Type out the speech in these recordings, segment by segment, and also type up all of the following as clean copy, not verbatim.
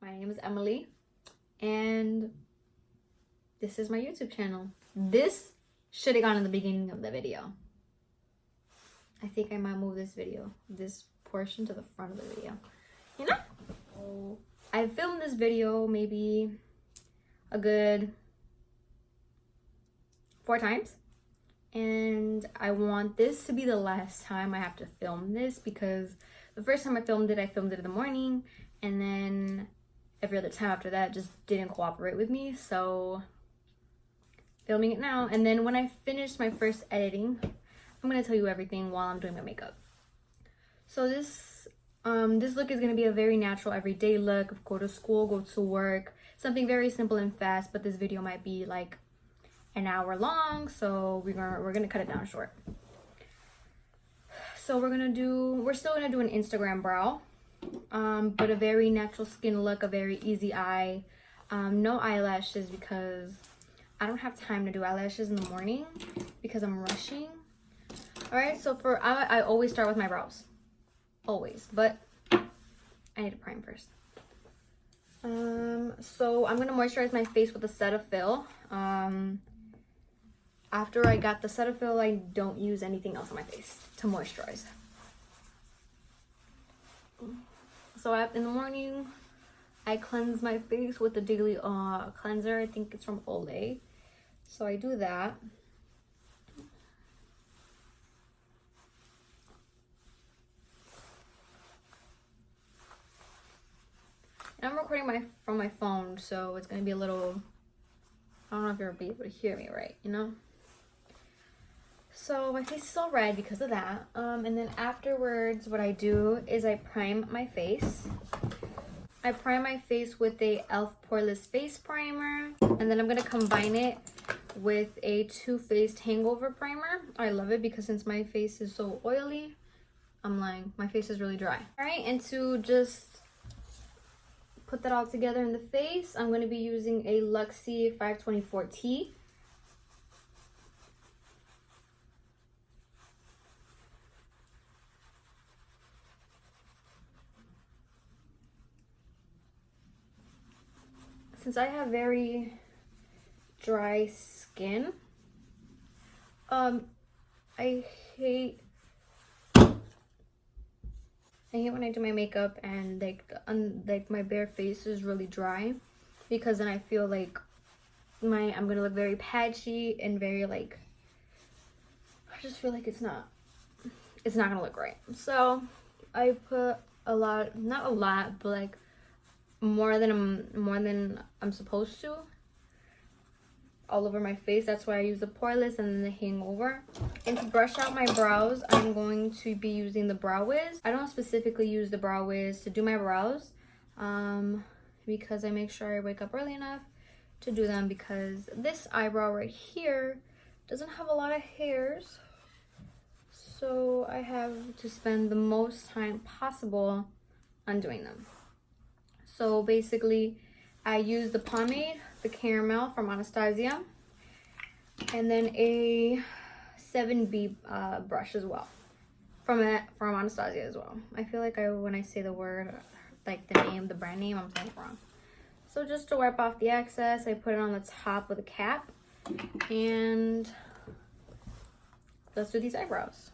My name is Emily, and this is my YouTube channel. This should have gone in the beginning of the video. I think I might move this portion to the front of the video. You know? So, I filmed this video maybe a good 4 times. And I want this to be the last time I have to film this, because the first time I filmed it in the morning, and then every other time after that just didn't cooperate with me. So filming it now, and then when I finish my first editing, I'm gonna tell you everything while I'm doing my makeup. So this look is gonna be a very natural everyday look. Go to school, go to work, something very simple and fast. But this video might be like an hour long, so we're gonna cut it down short. So we're still gonna do an Instagram brow, but a very natural skin look, a very easy eye. No eyelashes, because I don't have time to do eyelashes in the morning because I'm rushing. All right, so I always start with my brows, always, but I need to prime first. So I'm gonna moisturize my face with a Cetaphil. After I got the Cetaphil, I don't use anything else on my face to moisturize. So in the morning, I cleanse my face with the daily cleanser. I think it's from Olay. So I do that. And I'm recording from my phone, so it's gonna be a little, I don't know if you'll be able to hear me right, you know? So my face is all red because of that. And then afterwards, what I do is I prime my face. I prime my face with a e.l.f. Poreless Face Primer, and then I'm gonna combine it with a Too Faced Hangover Primer. I love it because since my face is so oily, I'm lying, my face is really dry. All right, and to just put that all together in the face, I'm gonna be using a Luxie 524T. Since I have very dry skin, I hate when I do my makeup and like my bare face is really dry, because then I feel like I'm gonna look very patchy and very like, I just feel like it's not gonna look right. So I put a lot, not a lot, but like more than I'm supposed to, all over my face. That's why I use the Poreless and then the Hangover. And to brush out my brows, I'm going to be using the Brow Wiz. I don't specifically use the Brow Wiz to do my brows, because I make sure I wake up early enough to do them, because this eyebrow right here doesn't have a lot of hairs, so I have to spend the most time possible on doing them. So basically, I use the pomade, the caramel from Anastasia, and then a 7B brush as well from Anastasia as well. I feel like when I say the word, like the brand name, I'm saying it wrong. So just to wipe off the excess, I put it on the top of the cap, and let's do these eyebrows.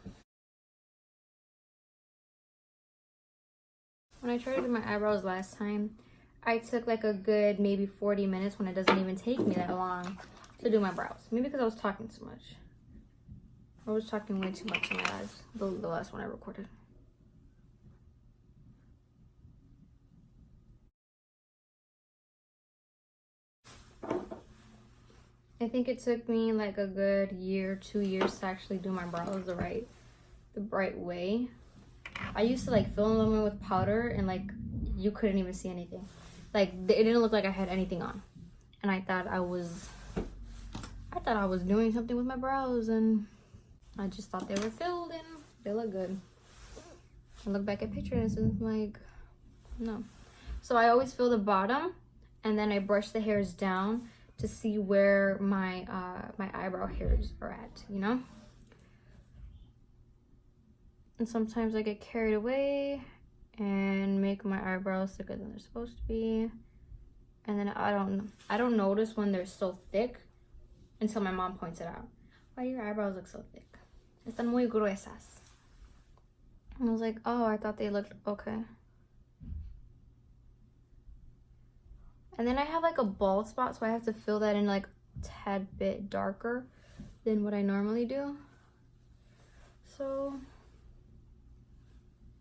When I tried to do my eyebrows last time, I took like a good maybe 40 minutes, when it doesn't even take me that long to do my brows. Maybe because I was talking too much. I was talking way too much in my eyes, the last one I recorded. I think it took me like a good year, 2 years to actually do my brows the right way. I used to like fill them in with powder, and like you couldn't even see anything. Like it didn't look like I had anything on, and I thought I was doing something with my brows, and I just thought they were filled and they look good. I look back at pictures and like, no. So I always fill the bottom, and then I brush the hairs down to see where my eyebrow hairs are at, you know. And sometimes I get carried away and make my eyebrows thicker than they're supposed to be. And then I don't notice when they're so thick until my mom points it out. Why do your eyebrows look so thick? Están muy gruesas. And I was like, oh, I thought they looked okay. And then I have like a bald spot, so I have to fill that in like a tad bit darker than what I normally do. So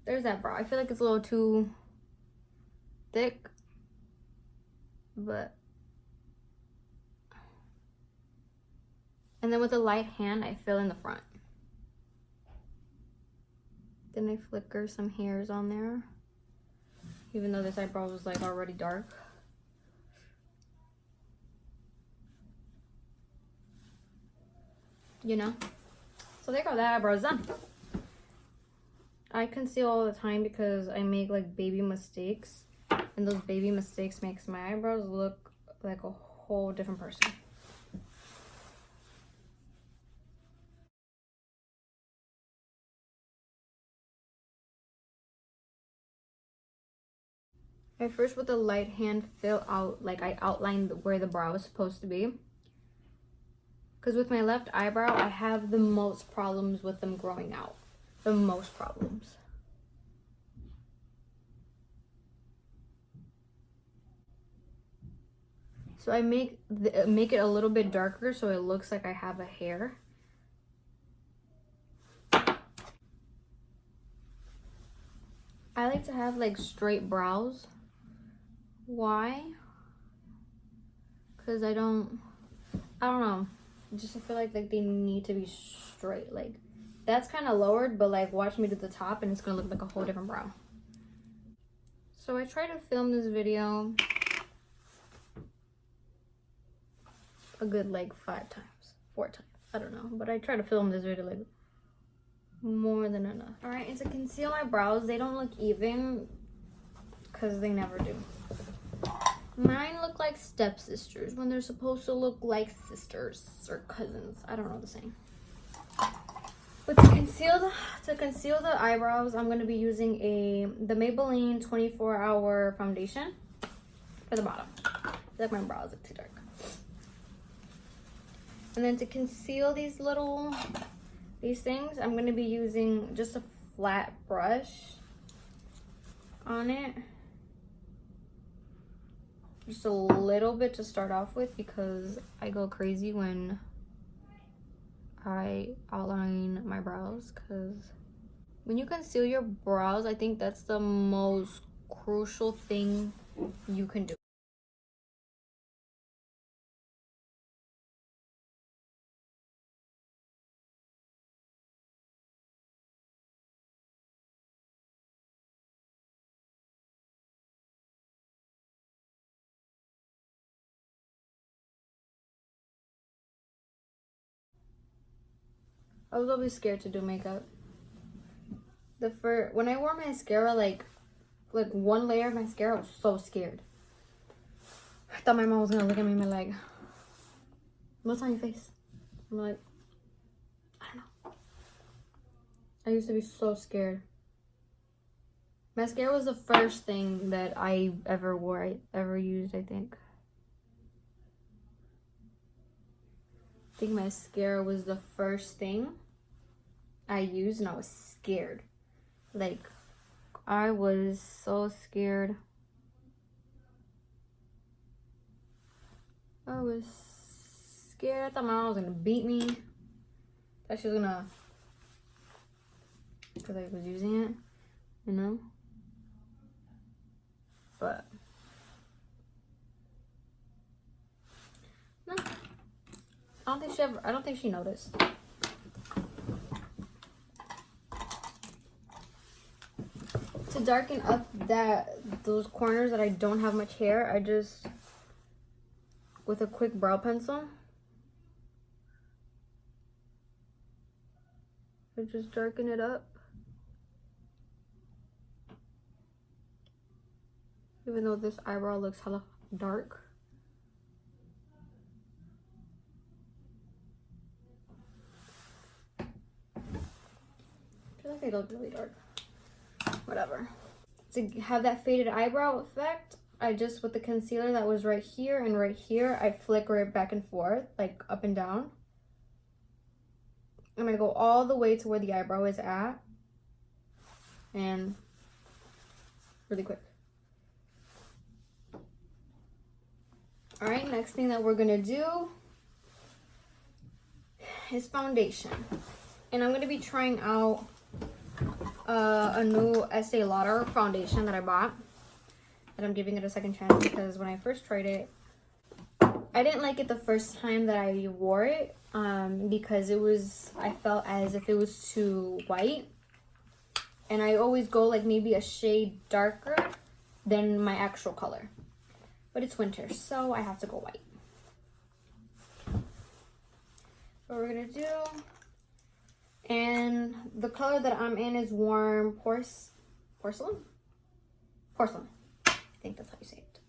there's that brow. I feel like it's a little too thick, but. And then with a light hand, I fill in the front. Then I flicker some hairs on there, even though this eyebrow was like already dark. You know? So there you go, that eyebrow's done. I conceal all the time because I make like baby mistakes, and those baby mistakes makes my eyebrows look like a whole different person. I first with the light hand fill out, like I outline where the brow is supposed to be. Because with my left eyebrow, I have the most problems with them growing out. The most problems. So I make it a little bit darker so it looks like I have a hair. I like to have like straight brows. Why? Because I don't know. I feel like they need to be straight. Like that's kind of lowered, but like watch me to the top and it's gonna look like a whole different brow. So I tried to film this video a good like 4 times, I don't know, but I try to film this video like more than enough. All right, and to conceal my brows, they don't look even because they never do. Mine look like stepsisters when they're supposed to look like sisters or cousins. I don't know the saying. But to conceal the eyebrows, I'm gonna be using the Maybelline 24-hour foundation for the bottom. I feel like my brows look too dark. And then to conceal these things, I'm gonna be using just a flat brush on it. Just a little bit to start off with because I go crazy when I outline my brows, because when you conceal your brows, I think that's the most crucial thing you can do. I was always scared to do makeup. When I wore mascara, like one layer of mascara, I was so scared. I thought my mom was gonna look at me and be like, "What's on your face?" I'm like, I don't know. I used to be so scared. Mascara was the first thing that I ever wore, I ever used, I think. I think mascara was the first thing I used, and I was scared. Like, I was so scared. I was scared. I thought my mom was gonna beat me. That she was gonna, because I was using it, you know? But no, I don't think she noticed. To darken up those corners that I don't have much hair, I just, with a quick brow pencil, I just darken it up. Even though this eyebrow looks hella dark. I feel like they look really dark. Whatever. to have that faded eyebrow effect, I just, with the concealer that was right here and right here, I flicker it back and forth, like up and down. I'm gonna go all the way to where the eyebrow is at. And really quick. All right, next thing that we're gonna do is foundation. And I'm gonna be trying out a new Estee Lauder foundation that I bought. And I'm giving it a second chance because when I first tried it, I didn't like it the first time that I wore it because I felt as if it was too white. And I always go like maybe a shade darker than my actual color. But it's winter, so I have to go white. What we're gonna do, and the color that I'm in is warm porcelain. I think that's how you say it.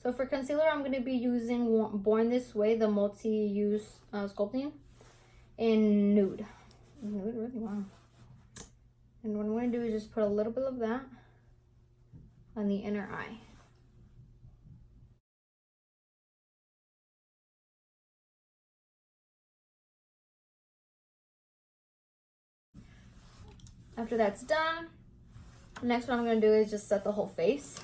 So for concealer, I'm gonna be using Born This Way, the multi-use sculpting in nude. Nude, really, wow. And what I'm gonna do is just put a little bit of that on the inner eye. After that's done, next what I'm gonna do is just set the whole face.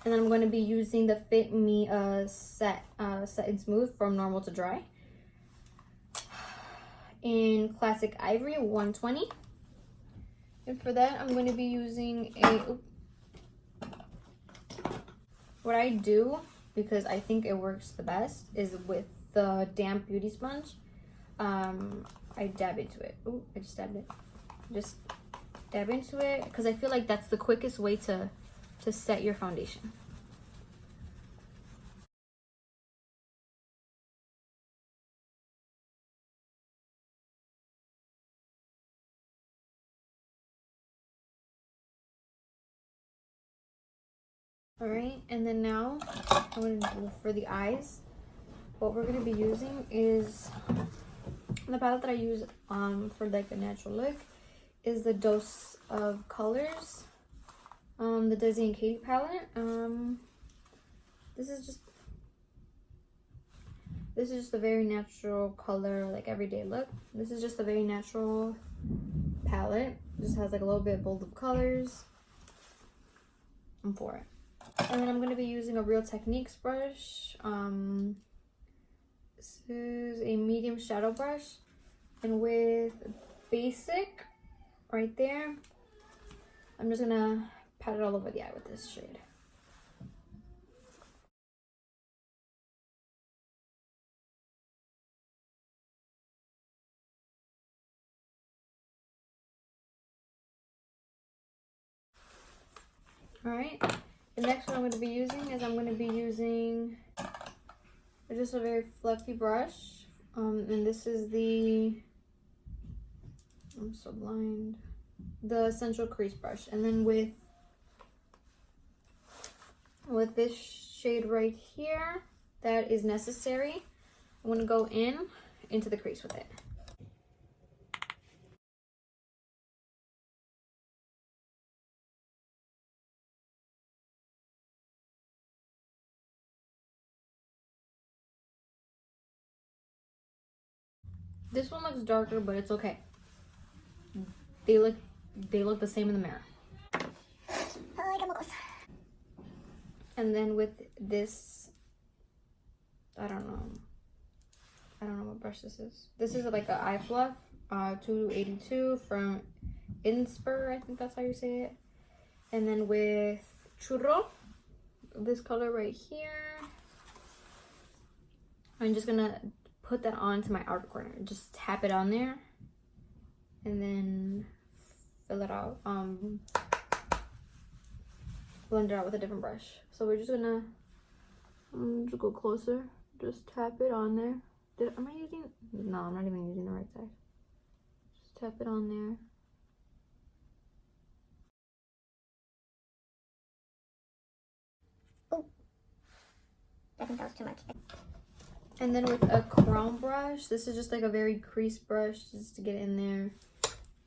And then I'm going to be using the Fit Me Set and Smooth from Normal to Dry in Classic Ivory 120. And for that, I'm going to be using what I do, because I think it works the best, is with the damp beauty sponge. I dab into it. Oh, I just dabbed it. Just dab into it because I feel like that's the quickest way to set your foundation. All right, and then now I'm going to do for the eyes. What we're going to be using is the palette that I use for like the natural look is the Dose of Colors, the Desi and Katie palette. This is just a very natural color, like everyday look. This is just a very natural palette. It just has like a little bit bold of colors. I'm for it. And then I'm going to be using a Real Techniques brush. This is a medium shadow brush. And with Basic right there, I'm just going to pat it all over the eye with this shade. Alright, the next one I'm going to be using is just a very fluffy brush. And this is I'm so blind. The Essential Crease Brush. And then with this shade right here, that is Necessary, I'm going to go into the crease with it. This one looks darker, but it's okay. They look the same in the mirror. And then with this, I don't know what brush this is. This is like an eye fluff, 282 from Inspire, I think that's how you say it. And then with Churro, this color right here, I'm just gonna put that onto my outer corner. Just tap it on there and then fill it out. Blend it out with a different brush. So we're just gonna just go closer. Just tap it on there. Am I using? No, I'm not even using the right side. Just tap it on there. Oh. I think that was too much. And then with a crown brush, this is just like a very crease brush just to get in there.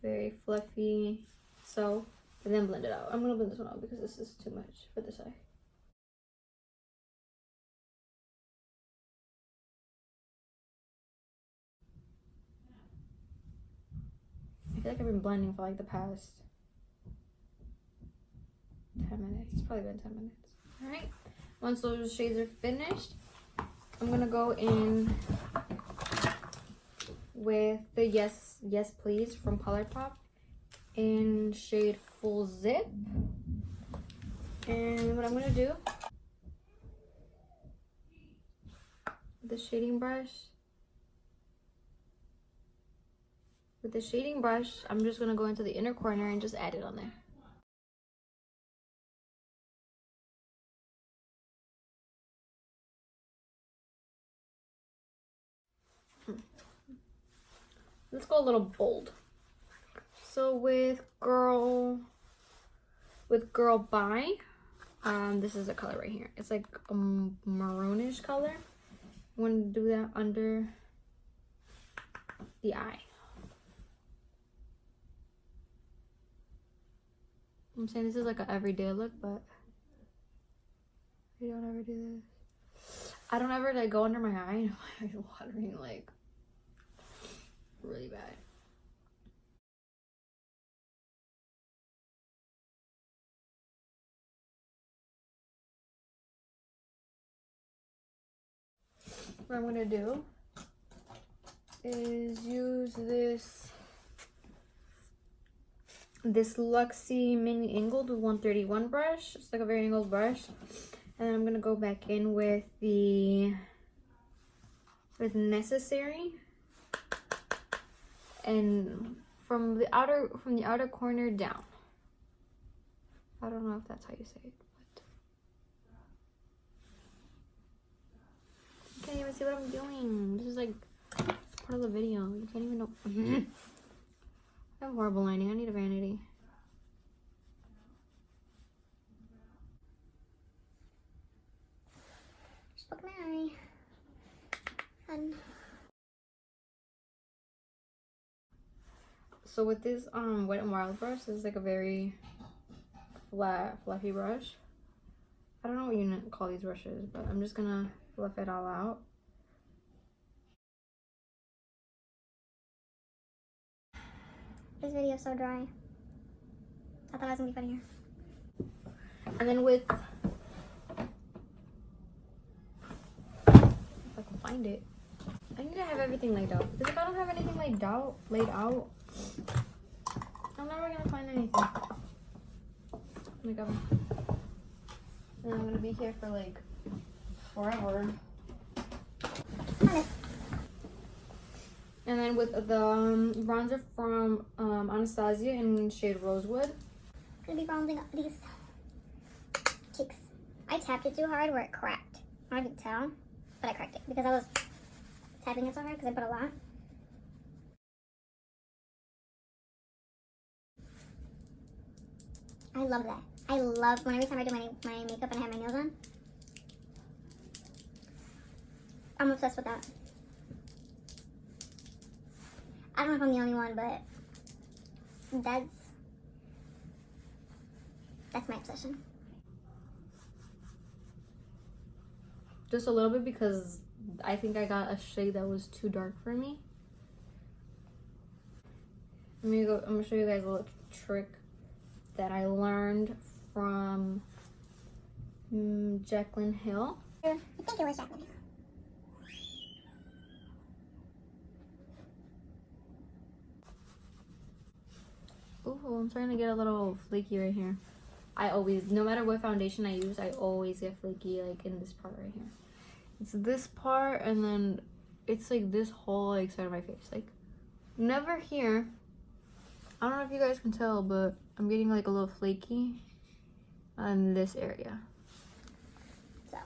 Very fluffy. So, and then blend it out. I'm gonna blend this one out because this is too much for this eye. I feel like I've been blending for like the past 10 minutes. It's probably been 10 minutes. Alright. Once those shades are finished, I'm gonna go in with the Yes Please from ColourPop in shade Full Zip. And what I'm gonna do with the shading brush, I'm just gonna go into the inner corner and just add it on there. Let's go a little bold. So with Girl Bye, this is the color right here. It's like a maroonish color. I'm gonna do that under the eye. I'm saying this is like an everyday look, but I don't ever do this. I don't ever like go under my eye and I'm watering like really bad. What I'm gonna do is use this Luxie Mini Angled 131 brush. It's like a very angled brush. And then I'm gonna go back in with Necessary. And from the outer corner down. I don't know if that's how you say it, but you can't even see what I'm doing. This is like, it's part of the video. You can't even know. I have horrible lining. I need a vanity. Just poke my eye. Fun. So with this Wet n Wild brush, this is like a very flat, fluffy brush. I don't know what you call these brushes, but I'm just gonna fluff it all out. This video is so dry. I thought I was gonna be funnier. And then with, if I can find it, I need to have everything laid out. Because if I don't have anything laid out, I'm never gonna find anything. Oh my god. And I'm gonna be here for like forever. And then with the bronzer from Anastasia in shade Rosewood. I'm gonna be bronzing up these cheeks. I tapped it too hard where it cracked. I don't know if you can tell, but I cracked it because I was tapping it so hard because I put a lot. I love that. I love when every time I do my makeup and I have my nails on. I'm obsessed with that. I don't know if I'm the only one, but that's my obsession. Just a little bit because I think I got a shade that was too dark for me. I'm gonna show you guys a little trick that I learned from Jaclyn Hill. I think it was Jaclyn Hill. Ooh, I'm starting to get a little flaky right here. I always, no matter what foundation I use, I always get flaky like in this part right here. It's this part and then it's like this whole like side of my face. Like never here. I don't know if you guys can tell, but I'm getting like a little flaky on this area. So.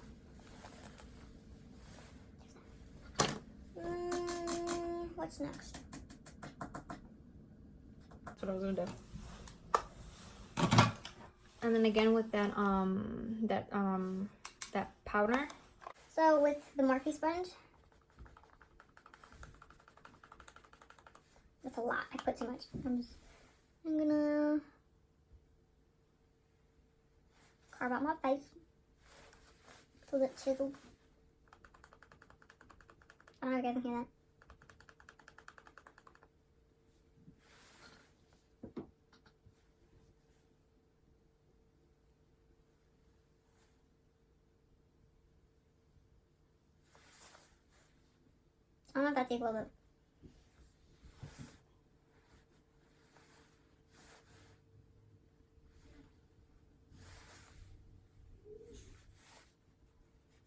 What's next? That's what I was gonna do. And then again with that that powder. So with the Morphe sponge, that's a lot. I put too much. I'm gonna carve out my face. So that chiseled. I don't know if you guys can hear that. I don't know if that's equal, but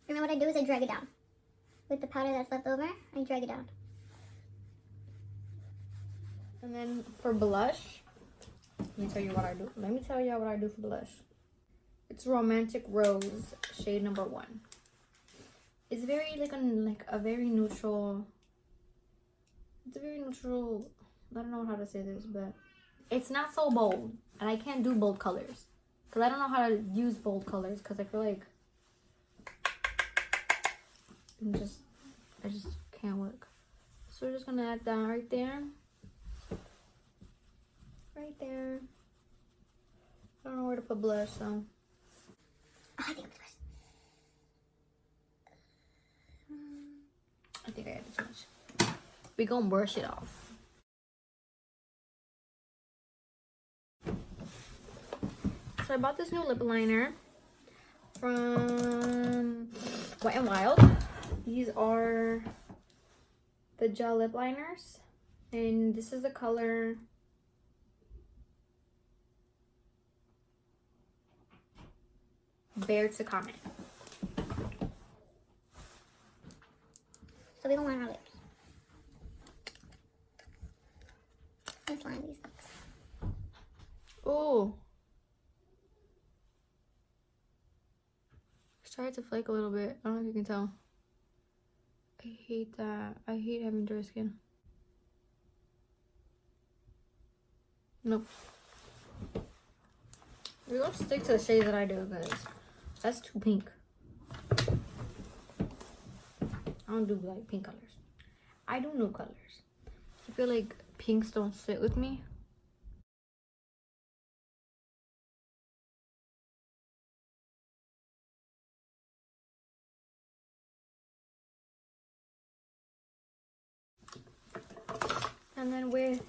and then what I do is I drag it down. With the powder that's left over, I drag it down. And then for blush, let me tell you what I do. Let me tell you what I do for blush. It's Romantic Rose, shade number 1. It's very like a very neutral. It's a very neutral. I don't know how to say this, but it's not so bold, and I can't do bold colors because I don't know how to use bold colors because I feel like I just can't work. So we're just gonna add that right there. Right there. I don't know where to put blush, so. Oh, I think it's I think I added too much. We gonna brush it off. So I bought this new lip liner from Wet n Wild. These are the gel lip liners, and this is the color Bear to Comment. So we don't line our lips. Let's line these lips. Ooh. Started to flake a little bit. I don't know if you can tell. I hate that. I hate having dry skin. Nope. We're gonna stick to the shades that I do because that's too pink. I don't do like pink colors. I do nude colors. I feel like pinks don't sit with me. And then with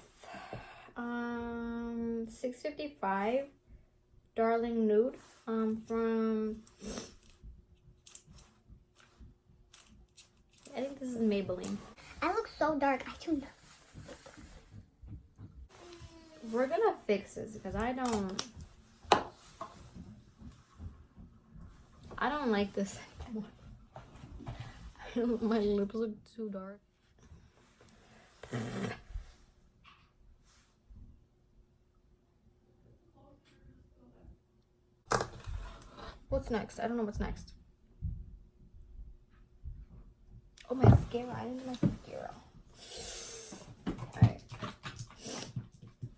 655 Darling Nude from, I think this is Maybelline. I look so dark. I do not. We're gonna fix this because I don't like this anymore. My lips look too dark. What's next? I don't know what's next. Oh, mascara. I didn't do mascara. Alright.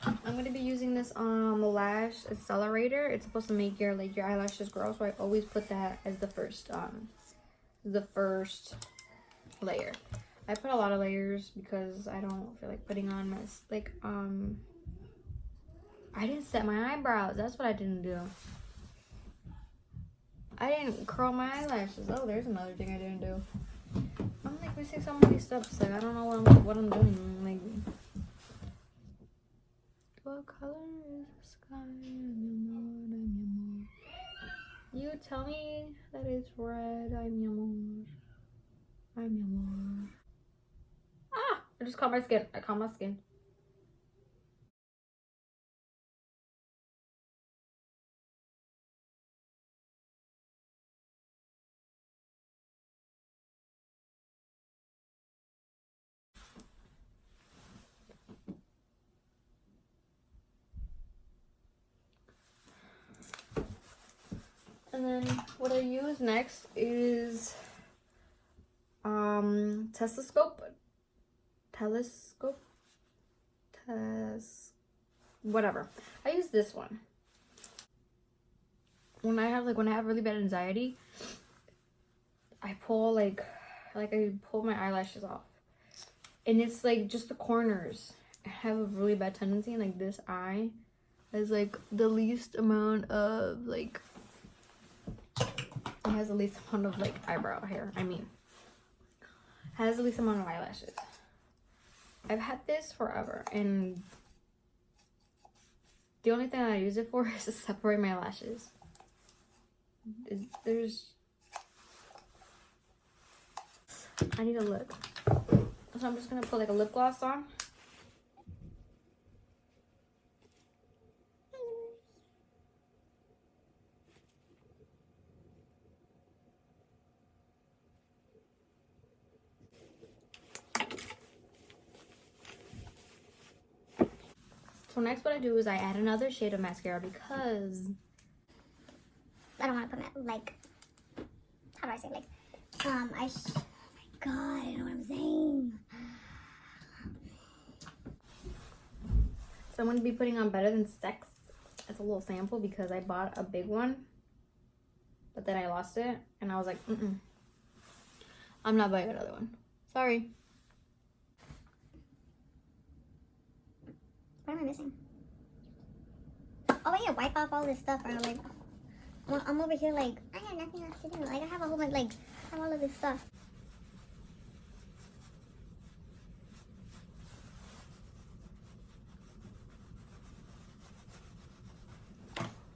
I'm gonna be using this lash accelerator. It's supposed to make your eyelashes grow, so I always put that as the first layer. I put a lot of layers because I don't feel like putting on I didn't set my eyebrows. That's what I didn't do. I didn't curl my eyelashes. Oh, there's another thing I didn't do. I'm like missing so many steps. Like I don't know what I'm doing. Like, what color is the sky? You tell me that it's red. I'm your amor. I'm your amor. Ah! I just caught my skin. I caught my skin. And then what I use next is whatever. I use this one. When I have really bad anxiety, I pull I pull my eyelashes off. And it's like just the corners. I have a really bad tendency, like this eye has like the least amount of like, it has the least amount of like eyebrow hair. I mean, has the least amount of eyelashes. I've had this forever, and the only thing I use it for is to separate my lashes. I need a lip. So I'm just gonna put like a lip gloss on. So next what I do is I add another shade of mascara because I don't want to put like, how do I say, like, oh my god, I don't know what I'm saying. So I'm going to be putting on Better Than Sex. It's a little sample because I bought a big one, but then I lost it, and I was like, I'm not buying another one. Sorry. What am I missing? Oh yeah, wipe off all this stuff. Or like, I'm over here like, I have nothing else to do. Like, I have a whole bunch, like, I have all of this stuff.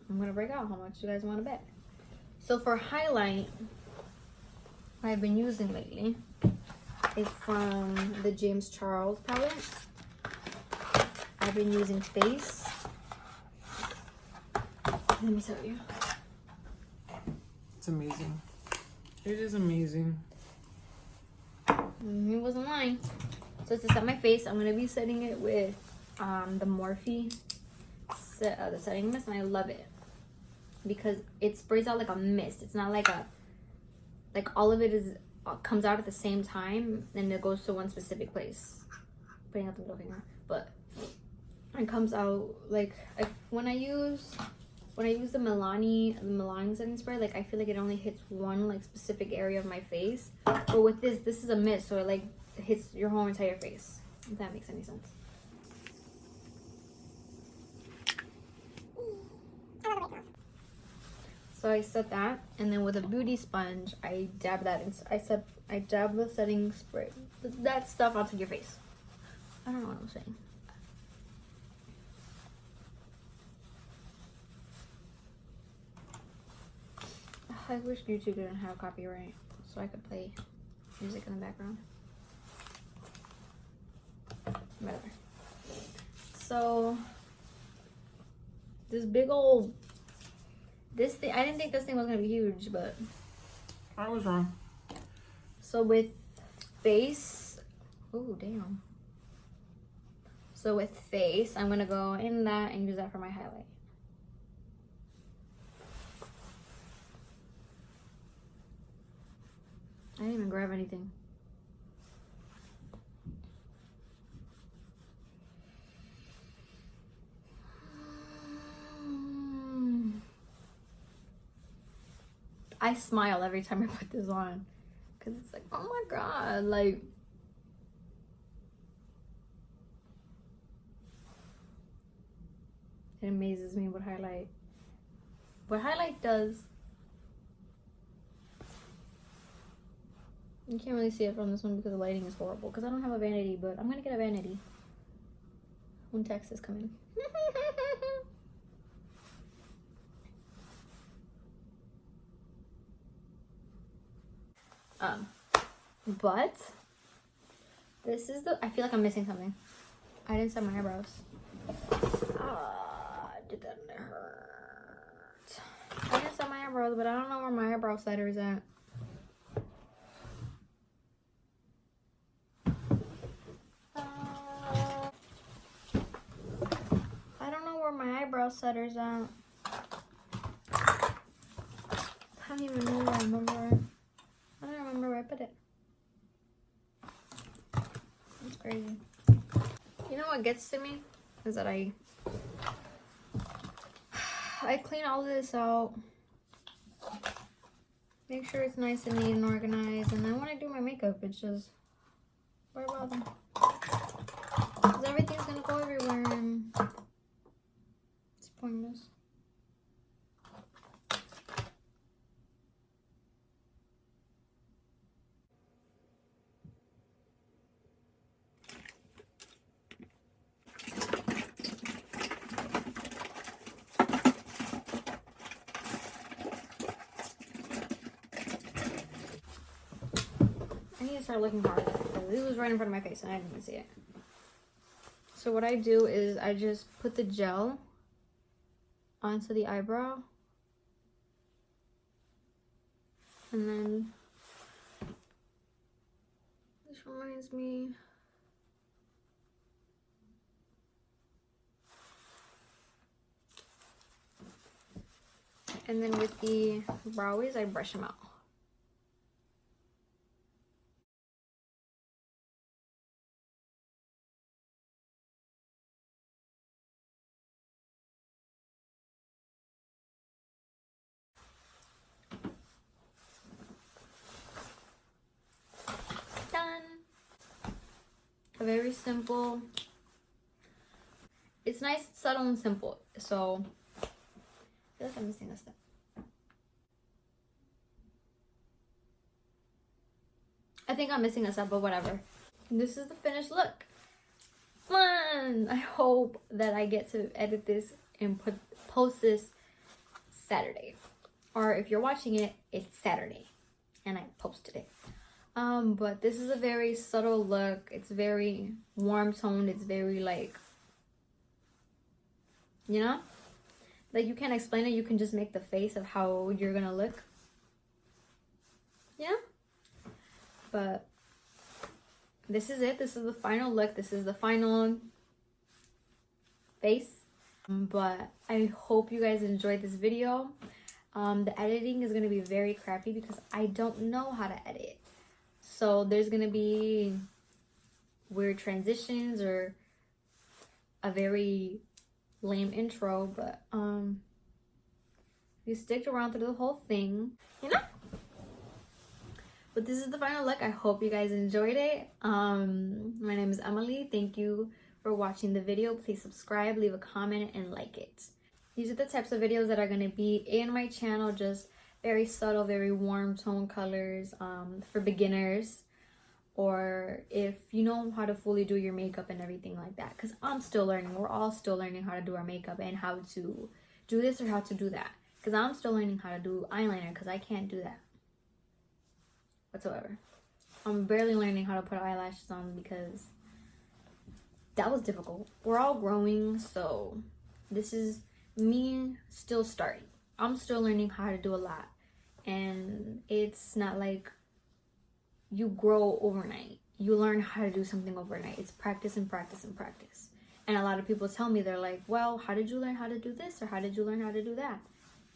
I'm gonna break out how much you guys want to bet. So for highlight, what I've been using lately is from the James Charles palette. I've been using Face. Let me tell you. It's amazing. It is amazing. It wasn't lying. So to set my face, I'm gonna be setting it with the Morphe the setting mist, and I love it because it sprays out like a mist. It's not like all of it is comes out at the same time and it goes to one specific place. Putting out the middle finger, but it comes out like when I use the Milani setting spray, like I feel like it only hits one like specific area of my face. But with this is a mist, so it like hits your whole entire face. If that makes any sense. So I set that, and then with a beauty sponge, I dab that in. I dab the setting spray, that stuff onto your face. I don't know what I'm saying. I wish YouTube didn't have copyright, so I could play music in the background. Whatever. So this big old thing, I didn't think this thing was gonna be huge, but I was wrong. so with Face, oh damn. So with Face, I'm gonna go in that and use that for my highlight. I didn't even grab anything. I smile every time I put this on because it's like, oh my god, like it amazes me what highlight does. You can't really see it from this one because the lighting is horrible because I don't have a vanity, but I'm gonna get a vanity when taxes come in. But this is I feel like I'm missing something. I didn't set my eyebrows. Did that hurt? I didn't set my eyebrows, but I don't know where my eyebrow setter is at. I don't know where my eyebrow setter's at. I don't even know where I remember. I don't remember where I put it. That's crazy. You know what gets to me? Is that I clean all of this out. make sure it's nice and neat and organized. And then when I do my makeup, it's just, why bother? Because everything's gonna go everywhere and it's pointless. I need to start looking harder because this was right in front of my face and I didn't even see it. So what I do is I just put the gel onto the eyebrow. And then this reminds me. And then with the browies, I brush them out. Done. A very simple. It's nice, subtle, and simple. So I feel like I'm missing a step. I think I'm missing a step, but whatever. This is the finished look. Man, I hope that I get to edit this and post this Saturday. Or if you're watching it, it's Saturday and I posted it. But this is a very subtle look. It's very warm toned. It's very like, you know, like you can't explain it. You can just make the face of how you're gonna look. Yeah. But this is it. This is the final look. This is the final face. But I hope you guys enjoyed this video. The editing is gonna be very crappy because I don't know how to edit. So there's gonna be weird transitions or a very lame intro, but you stick around through the whole thing, you know. But this is the final look. I hope you guys enjoyed it. My name is Emily. Thank you for watching the video. Please subscribe, leave a comment, and like it. These are the types of videos that are going to be in my channel. Just very subtle, very warm tone colors for beginners. Or if you know how to fully do your makeup and everything like that. Because I'm still learning. We're all still learning how to do our makeup and how to do this or how to do that. Because I'm still learning how to do eyeliner because I can't do that whatsoever. I'm barely learning how to put eyelashes on because that was difficult. We're all growing, so this is me still starting. I'm still learning how to do a lot, and it's not like you grow overnight. You learn how to do something overnight. It's practice and practice and practice. And a lot of people tell me, they're like, well, how did you learn how to do this, or how did you learn how to do that?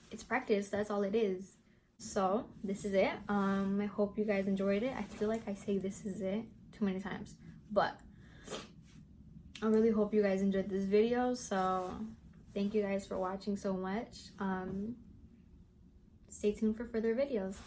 It's practice. That's all it is. So this is it. I hope you guys enjoyed it. I feel like I say this is it too many times, but I really hope you guys enjoyed this video. So thank you guys for watching so much. Stay tuned for further videos.